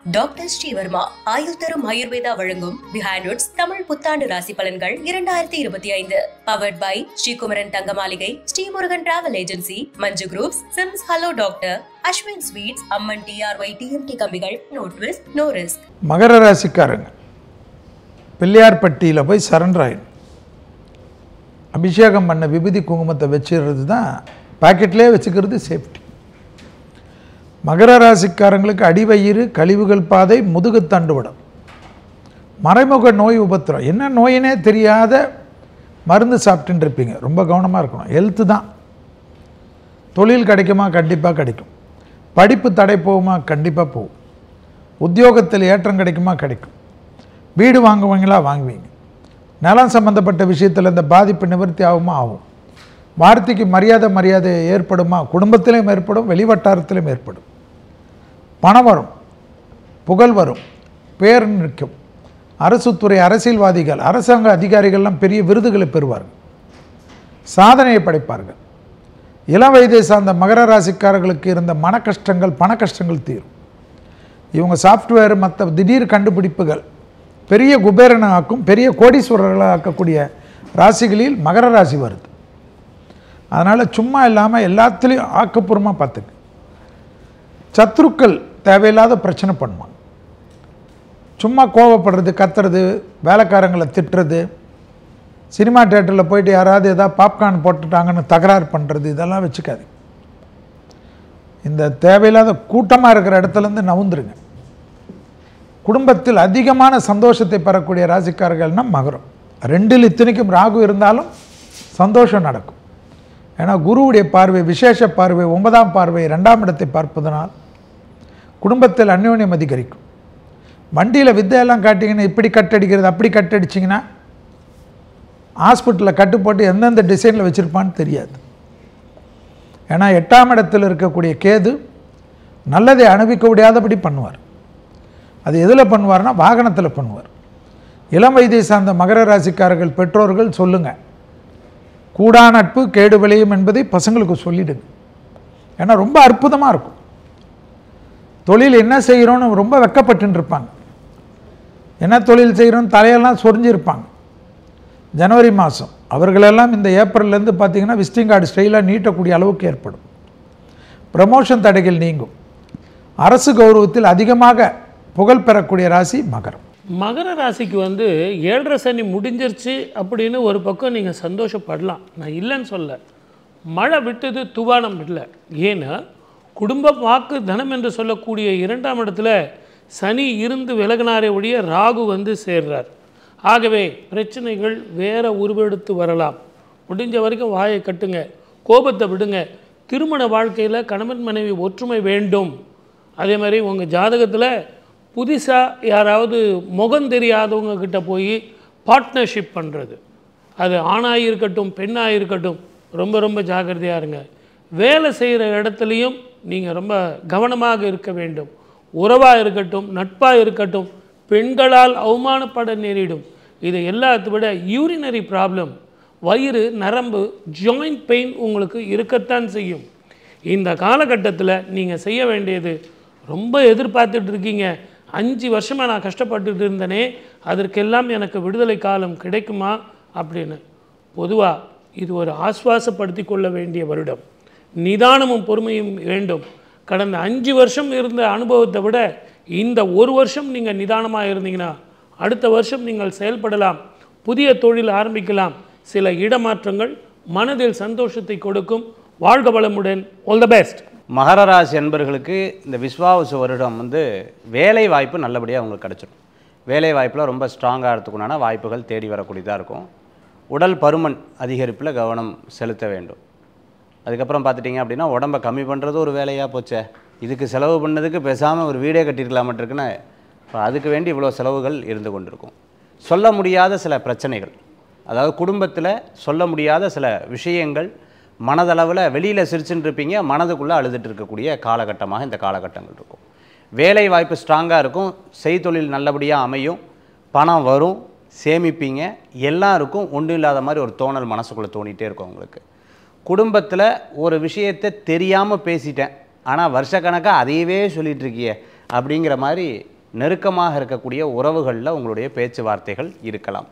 Doctor Sreevarma ஆயுத்தரும் Ayurveda வழங்கும் behind roots Tamil புத்தாண்டு ராசி பலன்கள் 2025 powered by Srikumaran Thanga Maligai, Srimurugan travel agency, Manju groups, SIMS hello doctor, Ashwin sweets, Amman TRY TMT கம்பிகள், நோ ட்விஸ்ட் நோ ரிஸ்க். மகர ராசிக்காரங்க பிள்ளையார்பட்டியில் போய் சரண்டர் ஆயிடும். அபிஷேகம் பண்ண விபூதி குங்குமத்தை வச்சுக்கிறது தான், பாக்கெட்லேயே வச்சுக்கிறது சேஃப்டி. மகர ராசிக்காரங்களுக்கு அடிவயிறு, கழிவுகள் பாதை, முதுகு தண்டுவிடும், மறைமுக நோய் உபத்திரம். என்ன நோயினே தெரியாத மருந்து சாப்பிட்டுன்னு இருப்பீங்க. ரொம்ப கவனமாக இருக்கணும். ஹெல்த்து தான். தொழில் கிடைக்குமா? கண்டிப்பாக கிடைக்கும். படிப்பு தடை போகுமா? கண்டிப்பாக போகும். உத்தியோகத்தில் ஏற்றம் கிடைக்குமா? கிடைக்கும். வீடு வாங்குவீங்களா? வாங்குவீங்க. நிலம் சம்பந்தப்பட்ட விஷயத்தில் இந்த பாதிப்பு நிவர்த்தி ஆகுமா? ஆகும். வார்த்தைக்கு மரியாதை ஏற்படுமா? குடும்பத்திலையும் ஏற்படும், வெளிவட்டாரத்திலும் ஏற்படும். பணம் வரும், புகழ் வரும், பேர் நிற்கும். அரசுத்துறை அரசியல்வாதிகள், அரசாங்க அதிகாரிகள்லாம் பெரிய விருதுகளை பெறுவார்கள், சாதனையை படைப்பார்கள். இளம் வயதை சார்ந்த மகர ராசிக்காரர்களுக்கு இருந்த மன கஷ்டங்கள், பண கஷ்டங்கள் தீரும். இவங்க சாஃப்ட்வேர், மற்ற திடீர் கண்டுபிடிப்புகள் பெரிய குபேரனாக்கும், பெரிய கோடீஸ்வரர்களாக ஆக்கக்கூடிய ராசிகளில் மகர ராசி வருது. அதனால் சும்மா இல்லாமல் எல்லாத்துலேயும் ஆக்கப்பூர்வமாக பார்த்துக்கு. சத்ருக்கள் தேவையில்லாத பிரச்சனை பண்ணுவாங்க. சும்மா கோவப்படுறது, கத்துறது, வேலைக்காரங்களை திட்டுறது, சினிமா தியேட்டரில் போயிட்டு யாராவது ஏதாவது பாப்கார்ன் போட்டுட்டாங்கன்னு தகராறு பண்ணுறது, இதெல்லாம் வச்சுக்காது. இந்த தேவையில்லாத கூட்டமாக இருக்கிற இடத்துலேருந்து நவுந்துருங்க. குடும்பத்தில் அதிகமான சந்தோஷத்தை பெறக்கூடிய ராசிக்காரர்கள்னால் மகரம். ரெண்டில் இத்தனைக்கும் ராகு இருந்தாலும் சந்தோஷம் நடக்கும். ஏன்னா குருவுடைய பார்வை, விசேஷ பார்வை, 9ஆம் பார்வை 2ஆம் இடத்தை பார்ப்பதனால் குடும்பத்தில் அந்யோன்யம் அதிகரிக்கும். வண்டியில் வித்தையெல்லாம் காட்டிங்கன்னா இப்படி கட்டடிக்கிறது, அப்படி கட்டடிச்சிங்கன்னா ஹாஸ்பிட்டலில் கட்டு போட்டு எந்தெந்த டிசைனில் வச்சுருப்பான்னு தெரியாது. ஏன்னா 8ஆம் இடத்தில் இருக்கக்கூடிய கேது நல்லதை அனுபவிக்க முடியாதபடி பண்ணுவார். அது எதில் பண்ணுவார்னா வாகனத்தில் பண்ணுவார். இளம் வயதை சார்ந்த மகர ராசிக்காரர்கள் பெற்றோர்கள் சொல்லுங்கள், கூடா நட்பு கேடு விளையும் என்பதை பசங்களுக்கு சொல்லிடுங்க. ஏன்னா ரொம்ப அற்புதமாக இருக்கும். தொழில் என்ன செய்கிறோன்னு ரொம்ப வெக்கப்பட்டு இருப்பாங்க. என்ன தொழில் செய்கிறோன்னு தலையெல்லாம் சொரிஞ்சிருப்பாங்க. ஜனவரி மாதம் அவர்களெல்லாம் இந்த ஏப்ரல்லேருந்து பார்த்திங்கன்னா விசிட்டிங் கார்டு ஸ்டைலாக நீட்டக்கூடிய அளவுக்கு ஏற்படும். ப்ரமோஷன் தடைகள் நீங்கும். அரசு கௌரவத்தில் அதிகமாக புகழ் பெறக்கூடிய ராசி மகரம். மகர ராசிக்கு 7.5 சனி முடிஞ்சிருச்சு அப்படின்னு ஒரு பக்கம் நீங்கள் சந்தோஷப்படலாம், நான் இல்லைன்னு சொல்ல. மழை விட்டது, துவானம் இல்லை. ஏன்னா குடும்பம், வாக்கு, தனம் என்று சொல்லக்கூடிய 2ஆம் இடத்துல சனி இருந்து விலகினாரே ஒழிய ராகு சேர்றார். ஆகவே பிரச்சனைகள் வேற உருவெடுத்து வரலாம். முடிஞ்ச வரைக்கும் வாயை கட்டுங்க, கோபத்தை விடுங்க. திருமண வாழ்க்கையில் கணவன் மனைவி ஒற்றுமை வேண்டும். அதே மாதிரி உங்கள் ஜாதகத்தில் புதுசாக யாராவது முகம் தெரியாதவங்க கிட்ட போய் பார்ட்னர்ஷிப் பண்ணுறது, அது ஆணாக இருக்கட்டும் பெண்ணாக இருக்கட்டும், ரொம்ப ரொம்ப ஜாக்கிரதையாக இருங்க. வேலை செய்கிற இடத்துலையும் நீங்கள் ரொம்ப கவனமாக இருக்க வேண்டும். உறவாக இருக்கட்டும், நட்பாக இருக்கட்டும், பெண்களால் அவமானப்பட நேரிடும். இது எல்லாத்தை விட யூரினரி ப்ராப்ளம், வயிறு, நரம்பு, ஜாயிண்ட் பெயின் உங்களுக்கு இருக்கத்தான் செய்யும். இந்த காலகட்டத்தில் நீங்கள் செய்ய வேண்டியது, ரொம்ப எதிர்பார்த்துட்டு இருக்கீங்க, 5 வருஷமாக நான் கஷ்டப்பட்டுட்டு இருந்தேனே, அதற்கெல்லாம் எனக்கு விடுதலை காலம் கிடைக்குமா அப்படின்னு. பொதுவாக இது ஒரு ஆஸ்வாசப்படுத்தி கொள்ள வேண்டிய வருடம். நிதானமும் பொறுமையும் வேண்டும். கடந்த 5 வருஷம் இருந்த அனுபவத்தை விட இந்த 1 வருஷம் நீங்கள் நிதானமாக இருந்தீங்கன்னா அடுத்த வருஷம் நீங்கள் செயல்படலாம், புதிய தொழில் ஆரம்பிக்கலாம். சில இடமாற்றங்கள் மனதில் சந்தோஷத்தை கொடுக்கும். வாழ்க வளமுடன். All the best. மகர ராசி என்பர்களுக்கு இந்த விஸ்வாவசு வருடம் வேலை வாய்ப்பு நல்லபடியாக அவங்களுக்கு கிடச்சிடும். வேலை வாய்ப்பில் ரொம்ப ஸ்ட்ராங்காக இருக்கிறதுக்குண்டான வாய்ப்புகள் தேடி வரக்கூடியதாக இருக்கும். உடல் பருமன் அதிகரிப்பில் கவனம் செலுத்த வேண்டும். அதுக்கப்புறம் பார்த்துட்டிங்க அப்படின்னா உடம்பை கம்மி பண்ணுறது ஒரு வேலையாக போச்சே, இதுக்கு செலவு பண்ணதுக்கு பேசாமல் ஒரு வீடே கட்டியிருக்கலாமட்டிருக்குன்னு அதுக்கு வேண்டி இவ்வளோ செலவுகள் இருந்து கொண்டிருக்கும். சொல்ல முடியாத சில பிரச்சனைகள், அதாவது குடும்பத்தில் சொல்ல முடியாத சில விஷயங்கள், மனதளவில் வெளியில் சிரிச்சுட்டு இருப்பீங்க, மனதுக்குள்ளே அழுதுட்டு இருக்கக்கூடிய காலகட்டமாக இந்த காலகட்டங்கள் இருக்கும். வேலை வாய்ப்பு ஸ்ட்ராங்காக இருக்கும். செய்தொழில் நல்லபடியாக அமையும். பணம் வரும், சேமிப்பீங்க. எல்லாருக்கும் ஒன்றும் இல்லாத மாதிரி ஒரு தோணல் மனசுக்குள்ளே தோணிகிட்டே இருக்கும். உங்களுக்கு குடும்பத்தில் ஒரு விஷயத்தை தெரியாமல் பேசிட்டேன், ஆனால் வருஷக்கணக்காக அதையவே சொல்லிகிட்டு இருக்கியே அப்படிங்கிற மாதிரி நெருக்கமாக இருக்கக்கூடிய உறவுகளில் உங்களுடைய பேச்சுவார்த்தைகள் இருக்கலாம்.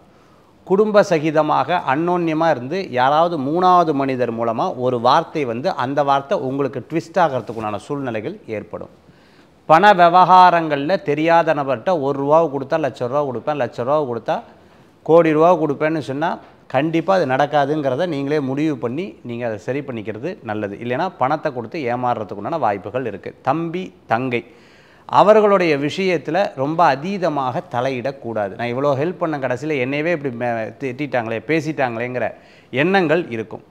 குடும்ப சகிதமாக அன்னோன்யமாக இருந்து யாராவது 3வது மனிதர் மூலமாக ஒரு வார்த்தை வந்து அந்த வார்த்தை உங்களுக்கு ட்விஸ்ட் ஆகிறதுக்குண்டான சூழ்நிலைகள் ஏற்படும். பண விவகாரங்களில் தெரியாத நபர்கிட்ட ₹1 கொடுத்தா ₹1,00,000 கொடுப்பேன், ₹1,00,000 கொடுத்தா ₹1,00,00,000 கொடுப்பேன்னு சொன்னால் கண்டிப்பாக அது நடக்காதுங்கிறத நீங்களே முடிவு பண்ணி நீங்கள் அதை சரி பண்ணிக்கிறது நல்லது. இல்லைனா பணத்தை கொடுத்து ஏமாறுறதுக்குண்டான வாய்ப்புகள் இருக்குது. தம்பி தங்கை அவர்களுடைய விஷயத்தில் ரொம்ப அதீதமாக தலையிடக்கூடாது. நான் இவ்வளோ ஹெல்ப் பண்ண கடைசியில் என்னையவே இப்படி திட்டாங்களே பேசிட்டாங்களேங்கிற எண்ணங்கள் இருக்கும்.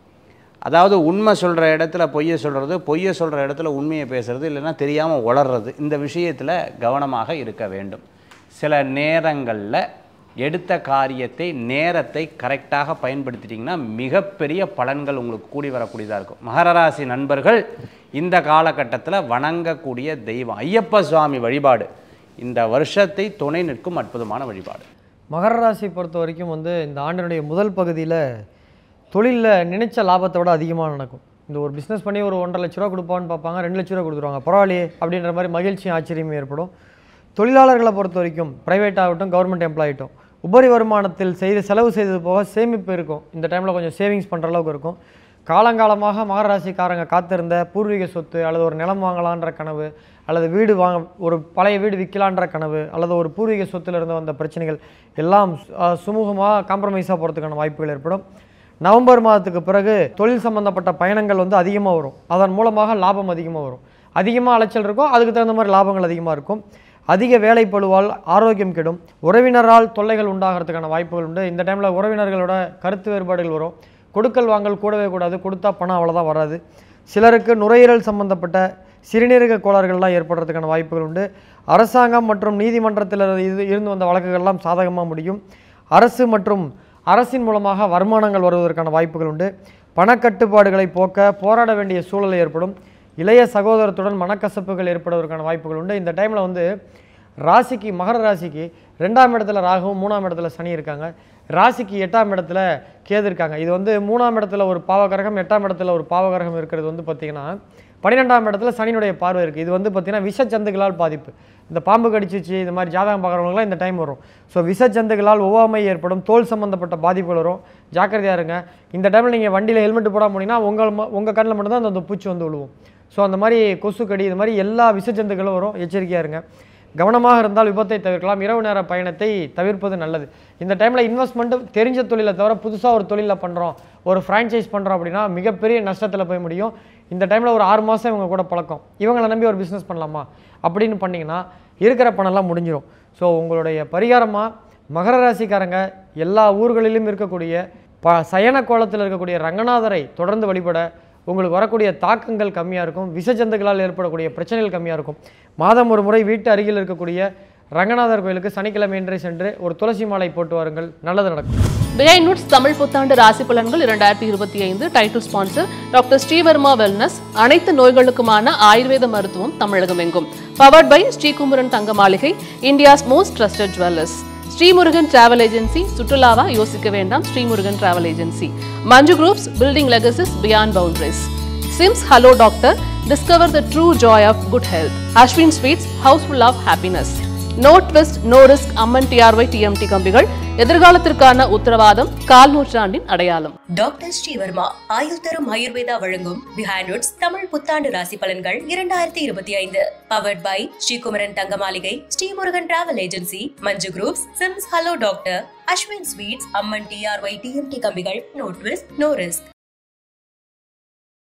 அதாவது உண்மை சொல்கிற இடத்துல பொய்யை சொல்கிறது, பொய்யை சொல்கிற இடத்துல உண்மையை பேசுகிறது, இல்லைன்னா தெரியாமல் உளர்றது, இந்த விஷயத்தில் கவனமாக இருக்க வேண்டும். சில நேரங்களில் எடுத்த காரியத்தை நேரத்தை கரெக்டாக பயன்படுத்திட்டிங்கன்னா மிகப்பெரிய பலன்கள் உங்களுக்கு கூடி வரக்கூடியதாக இருக்கும். மகர ராசி நண்பர்கள் இந்த காலகட்டத்தில் வணங்கக்கூடிய தெய்வம் ஐயப்ப சுவாமி வழிபாடு இந்த வருஷத்தை துணை நிற்கும் அற்புதமான வழிபாடு. மகர ராசி பொறுத்த வரைக்கும் வந்து இந்த ஆண்டினுடைய முதல் பகுதியில் தொழிலில் நினைச்ச லாபத்தை விட அதிகமாக நடக்கும். இந்த ஒரு பிஸ்னஸ் பண்ணி ஒரு 1,50,000 ரூபா கொடுப்பான்னு பார்ப்பாங்க, 2,00,000 ரூபா கொடுத்துருவாங்க, பரவாயில்லையே அப்படின்ற மாதிரி மகிழ்ச்சியும் ஆச்சரியமும் ஏற்படும். தொழிலாளர்களை பொறுத்த வரைக்கும் ப்ரைவேட் ஆகட்டும் கவர்மெண்ட் எம்ப்ளாய் ஆகட்டும் உபரி வருமானத்தில் செலவு செய்தது போக சேமிப்பு இருக்கும். இந்த டைமில் கொஞ்சம் சேவிங்ஸ் பண்ணுற அளவுக்கு இருக்கும். காலங்காலமாக மகர ராசிக்காரங்க காத்திருந்த பூர்வீக சொத்து அல்லது ஒரு நிலம் வாங்கலான்ற கனவு அல்லது வீடு ஒரு பழைய வீடு விற்கலான்ற கனவு அல்லது ஒரு பூர்வீக சொத்தில் இருந்து வந்த பிரச்சனைகள் எல்லாம் சுமூகமாக காம்ப்ரமைஸாக போகிறதுக்கான வாய்ப்புகள் ஏற்படும். நவம்பர் மாதத்துக்கு பிறகு தொழில் சம்பந்தப்பட்ட பயணங்கள் வந்து அதிகமாக வரும். அதன் மூலமாக லாபம் அதிகமாக வரும். அதிகமாக அலைச்சல் இருக்கும், அதுக்கு தகுந்த மாதிரி லாபங்கள் அதிகமாக இருக்கும். அதிக வேலைப்பளுவால் ஆரோக்கியம் கெடும். உறவினரால் தொல்லைகள் உண்டாகிறதுக்கான வாய்ப்புகள் உண்டு. இந்த டைமில் உறவினர்களோட கருத்து வேறுபாடுகள் வரும். கொடுக்கல் வாங்கல் கூடவே கூடாது, கொடுத்தா பணம் அவ்வளோதான் வராது. சிலருக்கு நுரையீரல் சம்பந்தப்பட்ட சிறுநீரக கோளாறுகள்லாம் ஏற்படுறதுக்கான வாய்ப்புகள் உண்டு. அரசாங்கம் மற்றும் நீதிமன்றத்தில் இருந்து வந்த வழக்குகள்லாம் சாதகமாக முடியும். அரசு மற்றும் அரசின் மூலமாக வருமானங்கள் வருவதற்கான வாய்ப்புகள் உண்டு. பணக்கட்டுப்பாடுகளை போக்க போராட வேண்டிய சூழல் ஏற்படும். இளைய சகோதரத்துடன் மனக்கசப்புகள் ஏற்படுவதற்கான வாய்ப்புகள் உண்டு. இந்த டைமில் வந்து ராசிக்கு மகர ராசிக்கு 2ஆம் இடத்துல ராகுவும் 3ஆம் இடத்துல சனி இருக்காங்க. ராசிக்கு 8ஆம் இடத்துல கேது இருக்காங்க. இது வந்து 3ஆம் இடத்துல ஒரு பாவகிரகம் 8ஆம் இடத்துல ஒரு பாவகிரகம் இருக்கிறது வந்து பார்த்திங்கன்னா 12ஆம் இடத்துல சனியினுடைய பார்வை இருக்குது. இது வந்து பார்த்திங்கன்னா விஷச்சந்துகளால் பாதிப்பு. இந்த பாம்பு கடிச்சிச்சு இந்த மாதிரி ஜாதகம் பார்க்குறவங்களாம் இந்த டைம் வரும். ஸோ விஷச்சந்துகளால் ஒவ்வாமை ஏற்படும். தோல் சம்மந்தப்பட்ட பாதிப்புகள் வரும். ஜாக்கிரதையாக இருங்க. இந்த டைமில் நீங்கள் வண்டியில் ஹெல்மெட் போடாமல் போனீங்கன்னா உங்கள் கண்ணில் மட்டும்தான் அந்த பூச்சி வந்து விழுவும். ஸோ அந்த மாதிரி கொசுக்கடி இது மாதிரி எல்லா விஷச்சந்துகளும் வரும். எச்சரிக்கையாக இருங்க. கவனமாக இருந்தால் விபத்தை தவிர்க்கலாம். இரவு நேர பயணத்தை தவிர்ப்பது நல்லது. இந்த டைமில் இன்வெஸ்ட்மெண்ட்டு தெரிஞ்ச தொழிலை தவிர புதுசாக ஒரு தொழிலில் பண்ணுறோம், ஒரு ஃப்ரான்ச்சைஸ் பண்ணுறோம் அப்படின்னா மிகப்பெரிய நஷ்டத்தில் போய் முடியும். இந்த டைமில் ஒரு 6 மாதம் இவங்க கூட பழக்கம், இவங்களை நம்பி ஒரு பிஸ்னஸ் பண்ணலாமா அப்படின்னு பண்ணிங்கன்னா இருக்கிற பணம்லாம் முடிஞ்சிடும். ஸோ உங்களுடைய பரிகாரமாக மகர ராசிக்காரங்க எல்லா ஊர்களிலும் இருக்கக்கூடிய சயன கோலத்தில் இருக்கக்கூடிய ரங்கநாதரை தொடர்ந்து வழிபட உங்களுக்கு வரக்கூடிய தாக்கங்கள் கம்மியாக இருக்கும். விஷஜந்துகளால் ஏற்படக்கூடிய பிரச்சனைகள் கம்மியாக இருக்கும். மாதம் ஒரு முறை வீட்டு அருகில் இருக்கக்கூடிய ரங்கநாதர் கோயிலுக்கு சனிக்கிழமை இன்றே சென்று ஒரு துளசி மாலை போட்டு வாருங்கள், நல்லது நடக்கும். பிஹைண்ட் நோட்ஸ் தமிழ் புத்தாண்டு ராசி பலன்கள் 2025 title sponsor doctor Sreevarma wellness. அனைத்து நோய்களுக்குமான ஆயுர்வேத மருத்துவம் தமிழகம் எங்கும். Powered by Srikumaran Thanga Maligai, India's most trusted jewellers. Srimurugan travel agency, சுற்றுலாவா யோசிக்க வேண்டாம், Srimurugan travel agency. Manju groups, building legacies beyond boundaries. SIMS hello doctor, discover the true joy of good health. Ashwin sweets, house full of happiness. No twist no risk Amman TRY TMT கம்பிகள், எதிர்காலத்திற்கான உத்தரவாதம், கால் நூற்றாண்டின் அடையாளம். Doctor Sreevarma ஆயுள் தரும் ஆயுர்வேதா வழங்கும் பிஹைண்ட் நோட்ஸ் தமிழ் புத்தாண்டு ராசி பலன்கள் 2025. Powered by Srikumaran Thanga Maligai, Srimurugan travel agency, Manju groups, SIMS hello doctor, Ashwin sweets, Amman TRY TMT கம்பிகள். No twist no risk.